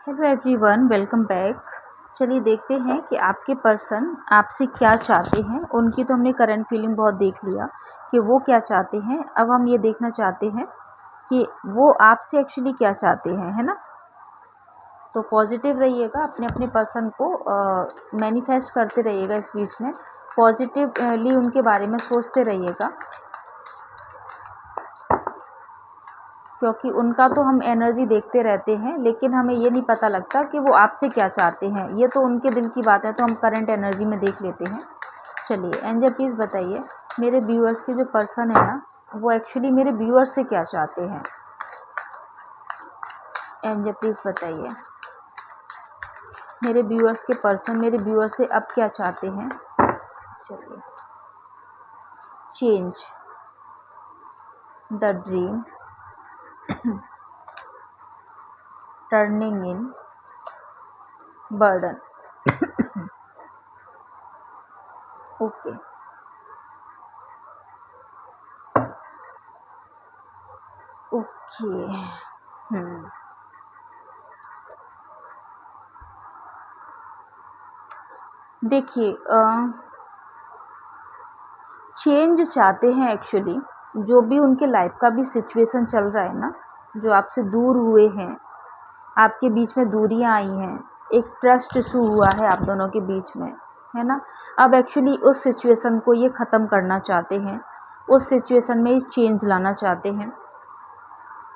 Hello everyone, welcome back. चलिए देखते हैं कि आपके पर्सन आपसे क्या चाहते हैं। उनकी तो हमने करंट फीलिंग बहुत देख लिया कि वो क्या चाहते हैं। अब हम ये देखना चाहते हैं कि वो आपसे एक्चुअली क्या चाहते हैं, है ना। तो पॉजिटिव रहिएगा, अपने अपने पर्सन को मैनिफेस्ट करते रहिएगा। इस बीच में पॉजिटिवली उनके बारे में सोचते रहिएगा, क्योंकि उनका तो हम एनर्जी देखते रहते हैं, लेकिन हमें ये नहीं पता लगता कि वो आपसे क्या चाहते हैं। ये तो उनके दिल की बात है, तो हम करंट एनर्जी में देख लेते हैं। चलिए एंजल प्लीज़ बताइए, मेरे व्यूअर्स के जो पर्सन है ना, वो एक्चुअली मेरे व्यूअर्स से क्या चाहते हैं। एंजल प्लीज़ बताइए, मेरे व्यूअर्स के पर्सन मेरे व्यूअर्स से अब क्या चाहते हैं। चलिए, change, the dream, turning in, burden. Okay, okay. देखिए, चेंज चाहते हैं एक्चुअली। जो भी उनके लाइफ का भी सिचुएशन चल रहा है ना, जो आपसे दूर हुए हैं, आपके बीच में दूरियां आई हैं, एक ट्रस्ट इशू हुआ है आप दोनों के बीच में, है ना। अब एक्चुअली उस सिचुएशन को ये ख़त्म करना चाहते हैं, उस सिचुएशन में चेंज लाना चाहते हैं।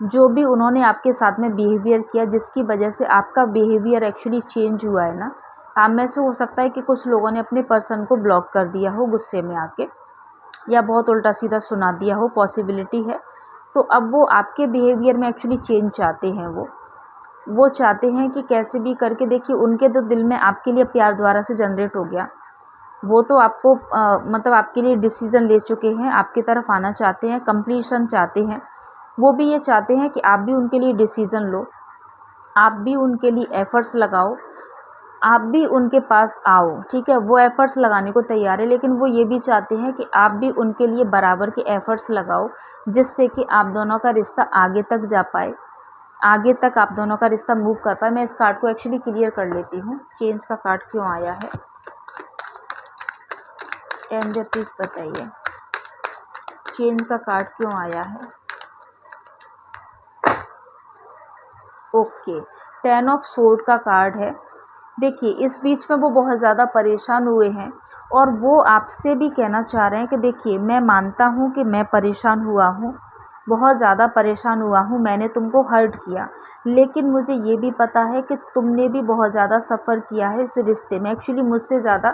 जो भी उन्होंने आपके साथ में बिहेवियर किया, जिसकी वजह से आपका बिहेवियर एक्चुअली चेंज हुआ है ना, आप में से हो सकता है कि कुछ लोगों ने अपने पर्सन को ब्लॉक कर दिया हो गुस्से में आके, या बहुत उल्टा सीधा सुना दिया हो, पॉसिबिलिटी है। तो अब वो आपके बिहेवियर में एक्चुअली चेंज चाहते हैं। वो चाहते हैं कि कैसे भी करके, देखिए उनके तो दिल में आपके लिए प्यार द्वारा से जनरेट हो गया। वो तो आपको मतलब आपके लिए डिसीज़न ले चुके हैं, आपकी तरफ आना चाहते हैं, कंप्लीशन चाहते हैं। वो भी ये चाहते हैं कि आप भी उनके लिए डिसीज़न लो, आप भी उनके लिए एफ़र्ट्स लगाओ, आप भी उनके पास आओ, ठीक है। वो एफ़र्ट्स लगाने को तैयार है, लेकिन वो ये भी चाहते हैं कि आप भी उनके लिए बराबर के एफ़र्ट्स लगाओ, जिससे कि आप दोनों का रिश्ता आगे तक जा पाए, आगे तक आप दोनों का रिश्ता मूव कर पाए। मैं इस कार्ड को एक्चुअली क्लियर कर लेती हूँ, चेंज का कार्ड क्यों आया है। एंजल प्लीज़ बताइए, चेंज का कार्ड क्यों आया है। ओके, 10 ऑफ सोर्ड का कार्ड है। देखिए, इस बीच में वो बहुत ज़्यादा परेशान हुए हैं, और वो आपसे भी कहना चाह रहे हैं कि देखिए, मैं मानता हूँ कि मैं परेशान हुआ हूँ, बहुत ज़्यादा परेशान हुआ हूँ, मैंने तुमको हर्ट किया, लेकिन मुझे ये भी पता है कि तुमने भी बहुत ज़्यादा सफ़र किया है इस रिश्ते में। एक्चुअली मुझसे ज़्यादा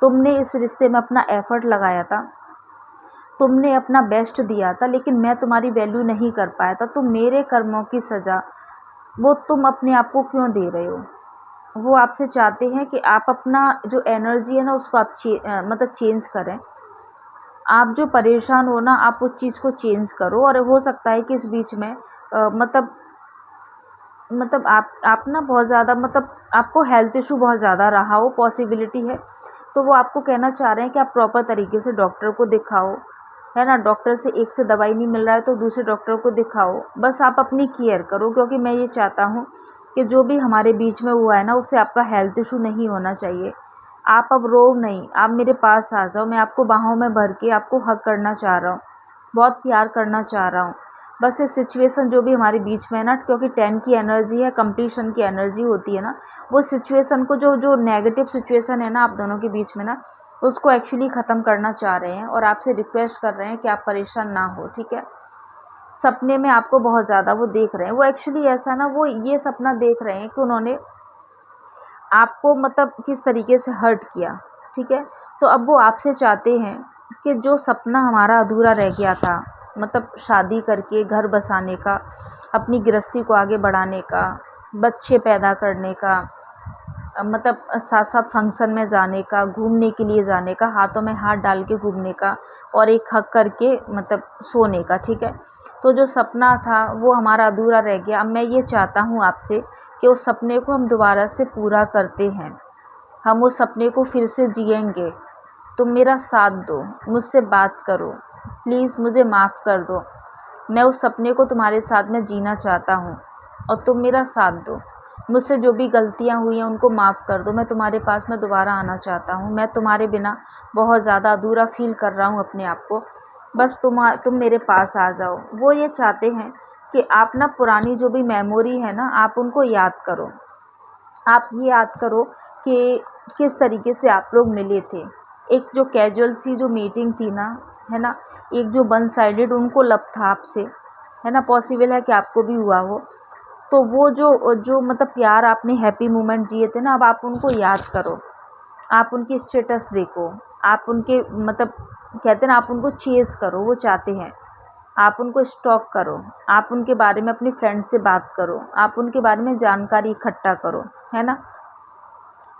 तुमने इस रिश्ते में अपना एफ़र्ट लगाया था, तुमने अपना बेस्ट दिया था, लेकिन मैं तुम्हारी वैल्यू नहीं कर पाया था। तो मेरे कर्मों की सज़ा वो तुम अपने आप को क्यों दे रहे हो। वो आपसे चाहते हैं कि आप अपना जो एनर्जी है ना, उसको आप मतलब चेंज करें। आप जो परेशान हो ना, आप उस चीज़ को चेंज करो। और हो सकता है कि इस बीच में मतलब आप ना बहुत ज़्यादा, मतलब आपको हेल्थ इशू बहुत ज़्यादा रहा हो, पॉसिबिलिटी है। तो वो आपको कहना चाह रहे हैं कि आप प्रॉपर तरीके से डॉक्टर को दिखाओ, है ना। डॉक्टर से एक से दवाई नहीं मिल रहा है तो दूसरे डॉक्टर को दिखाओ। बस आप अपनी केयर करो, क्योंकि मैं ये चाहता हूँ कि जो भी हमारे बीच में हुआ है ना, उससे आपका हेल्थ इशू नहीं होना चाहिए। आप अब रो नहीं, आप मेरे पास आ जाओ, मैं आपको बाहों में भर के आपको हग करना चाह रहा हूँ, बहुत प्यार करना चाह रहा हूँ। बस ये सिचुएशन जो भी हमारे बीच में है ना, क्योंकि 10 की एनर्जी है, कंप्लीशन की एनर्जी होती है ना, वो सिचुएशन को, जो जो नेगेटिव सिचुएशन है ना आप दोनों के बीच में ना, उसको एक्चुअली ख़त्म करना चाह रहे हैं, और आपसे रिक्वेस्ट कर रहे हैं कि आप परेशान ना हो, ठीक है। सपने में आपको बहुत ज़्यादा वो देख रहे हैं। वो एक्चुअली ऐसा ना, वो ये सपना देख रहे हैं कि उन्होंने आपको मतलब किस तरीके से हर्ट किया, ठीक है। तो अब वो आपसे चाहते हैं कि जो सपना हमारा अधूरा रह गया था, मतलब शादी करके घर बसाने का, अपनी गृहस्थी को आगे बढ़ाने का, बच्चे पैदा करने का, मतलब साथ साथ फंक्शन में जाने का, घूमने के लिए जाने का, हाथों में हाथ डाल के घूमने का, और एक हक करके मतलब सोने का, ठीक है। तो जो सपना था वो हमारा अधूरा रह गया। अब मैं ये चाहता हूँ आपसे कि उस सपने को हम दोबारा से पूरा करते हैं, हम उस सपने को फिर से जिएंगे। तुम मेरा साथ दो, मुझसे बात करो, प्लीज़ मुझे माफ़ कर दो। मैं उस सपने को तुम्हारे साथ में जीना चाहता हूँ, और तुम मेरा साथ दो। मुझसे जो भी गलतियाँ हुई हैं उनको माफ़ कर दो, मैं तुम्हारे पास में दोबारा आना चाहता हूँ, मैं तुम्हारे बिना बहुत ज़्यादा अधूरा फ़ील कर रहा हूँ अपने आप को, बस तुम मेरे पास आ जाओ। वो ये चाहते हैं कि आप ना पुरानी जो भी मेमोरी है ना, आप उनको याद करो। आप ये याद करो कि किस तरीके से आप लोग मिले थे। एक जो कैजुअल सी जो मीटिंग थी ना, है ना? एक जो वन साइडेड उनको लव था आपसे, है ना? पॉसिबल है कि आपको भी हुआ हो। तो वो जो जो मतलब प्यार आपने हैप्पी मोमेंट जिए थे ना, अब आप उनको याद करो। आप उनकी स्टेटस देखो, आप उनके मतलब कहते हैं ना, आप उनको चेज़ करो, वो चाहते हैं। आप उनको स्टॉक करो, आप उनके बारे में अपनी फ्रेंड से बात करो, आप उनके बारे में जानकारी इकट्ठा करो, है ना?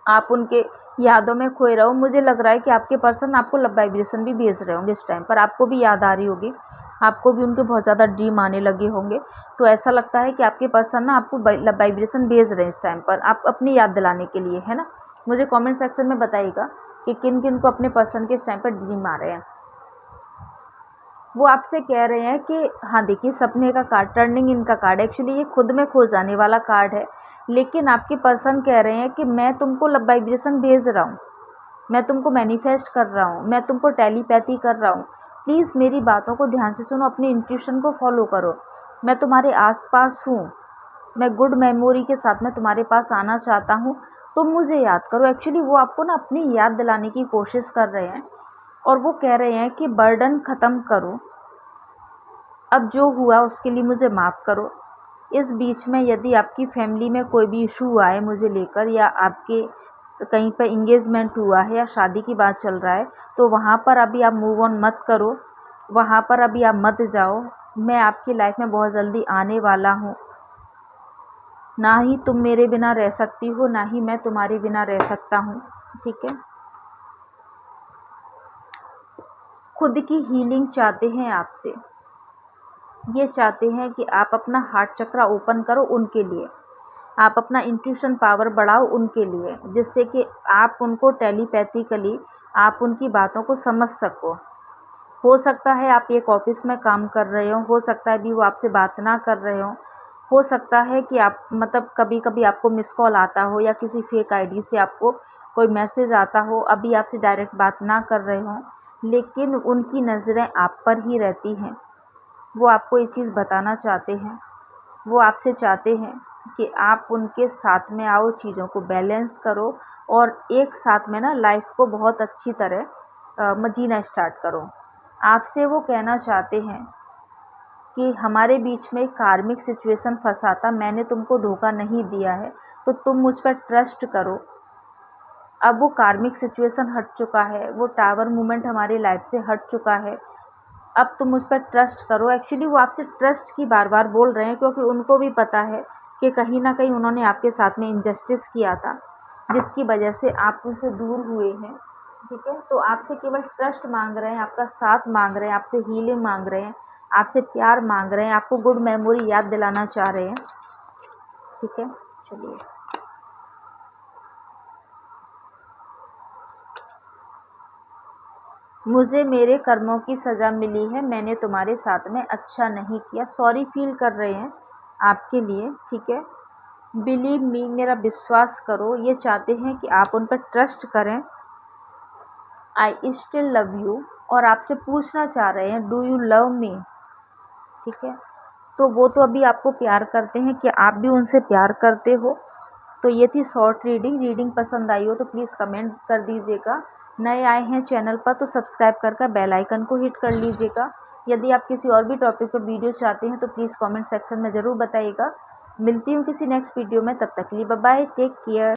आप उनके यादों में खोए रहो। मुझे लग रहा है कि आपके पर्सन आपको लव वाइब्रेशन भी भेज रहे होंगे इस टाइम पर, आपको भी याद आ रही होगी, आपको भी उनके बहुत ज़्यादा ड्रीम आने लगे होंगे। तो ऐसा लगता है कि आपके पर्सन ना आपको लव वाइब्रेशन भेज रहे हैं इस टाइम पर, आप अपनी याद दिलाने के लिए, है ना? मुझे कमेंट सेक्शन में बताइएगा कि किन किन को अपने पर्सन के इस टाइम पर ड्रीम आ रहे हैं। वो आपसे कह रहे हैं कि हाँ देखिए, सपने का कार्ड, टर्निंग इन का कार्ड, एक्चुअली ये खुद में खो जाने वाला कार्ड है। लेकिन आपके पर्सन कह रहे हैं कि मैं तुमको लव वाइब्रेशन भेज रहा हूँ, मैं तुमको मैनिफेस्ट कर रहा हूँ, मैं तुमको टेलीपैथी कर रहा हूँ। प्लीज़ मेरी बातों को ध्यान से सुनो, अपने इंट्यूशन को फॉलो करो। मैं तुम्हारे आसपास हूँ, मैं गुड मेमोरी के साथ में तुम्हारे पास आना चाहता हूँ, तुम मुझे याद करो। एक्चुअली वो आपको ना अपनी याद दिलाने की कोशिश कर रहे हैं, और वो कह रहे हैं कि बर्डन ख़त्म करो, अब जो हुआ उसके लिए मुझे माफ़ करो। इस बीच में यदि आपकी फैमिली में कोई भी इशू आए मुझे लेकर, या आपके कहीं पर इंगेजमेंट हुआ है या शादी की बात चल रहा है, तो वहाँ पर अभी आप मूव ऑन मत करो, वहाँ पर अभी आप मत जाओ। मैं आपकी लाइफ में बहुत जल्दी आने वाला हूँ। ना ही तुम मेरे बिना रह सकती हो, ना ही मैं तुम्हारे बिना रह सकता हूँ, ठीक है? खुद की हीलिंग चाहते हैं आपसे, ये चाहते हैं कि आप अपना हार्ट चक्रा ओपन करो उनके लिए, आप अपना इंट्यूशन पावर बढ़ाओ उनके लिए, जिससे कि आप उनको टेलीपैथिकली आप उनकी बातों को समझ सको। हो सकता है आप एक ऑफिस में काम कर रहे हो सकता है अभी वो आपसे बात ना कर रहे हो सकता है कि आप मतलब कभी कभी आपको मिस कॉल आता हो, या किसी फेक आईडी से आपको कोई मैसेज आता हो, अभी आपसे डायरेक्ट बात ना कर रहे हो, लेकिन उनकी नज़रें आप पर ही रहती हैं। वो आपको ये चीज़ बताना चाहते हैं, वो आपसे चाहते हैं कि आप उनके साथ में आओ, चीज़ों को बैलेंस करो, और एक साथ में ना लाइफ को बहुत अच्छी तरह जीना स्टार्ट करो। आपसे वो कहना चाहते हैं कि हमारे बीच में कार्मिक सिचुएशन फंसा था, मैंने तुमको धोखा नहीं दिया है, तो तुम मुझ पर ट्रस्ट करो। अब वो कार्मिक सिचुएशन हट चुका है, वो टावर मूवमेंट हमारी लाइफ से हट चुका है, अब तुम मुझ पर ट्रस्ट करो। एक्चुअली वो आपसे ट्रस्ट की बार बार बोल रहे हैं, क्योंकि उनको भी पता है कि कहीं ना कहीं उन्होंने आपके साथ में इनजस्टिस किया था, जिसकी वजह से आप उनसे दूर हुए हैं, ठीक है? तो आपसे केवल ट्रस्ट मांग रहे हैं, आपका साथ मांग रहे हैं, आपसे हीलिंग मांग रहे हैं, आपसे प्यार मांग रहे हैं, आपको गुड मेमोरी याद दिलाना चाह रहे हैं, ठीक है? चलिए, मुझे मेरे कर्मों की सज़ा मिली है, मैंने तुम्हारे साथ में अच्छा नहीं किया, सॉरी फील कर रहे हैं आपके लिए, ठीक है? बिलीव मी, मेरा विश्वास करो, ये चाहते हैं कि आप उन पर ट्रस्ट करें। आई स्टिल लव यू, और आपसे पूछना चाह रहे हैं, डू यू लव मी, ठीक है? तो वो तो अभी आपको प्यार करते हैं, कि आप भी उनसे प्यार करते हो? तो ये थी शॉर्ट रीडिंग पसंद आई हो तो प्लीज़ कमेंट कर दीजिएगा। नए आए हैं चैनल पर तो सब्सक्राइब करके बेल आइकन को हिट कर लीजिएगा। यदि आप किसी और भी टॉपिक पर वीडियो चाहते हैं तो प्लीज़ कमेंट सेक्शन में ज़रूर बताइएगा। मिलती हूँ किसी नेक्स्ट वीडियो में, तब तक के लिए बाय बाय, टेक केयर।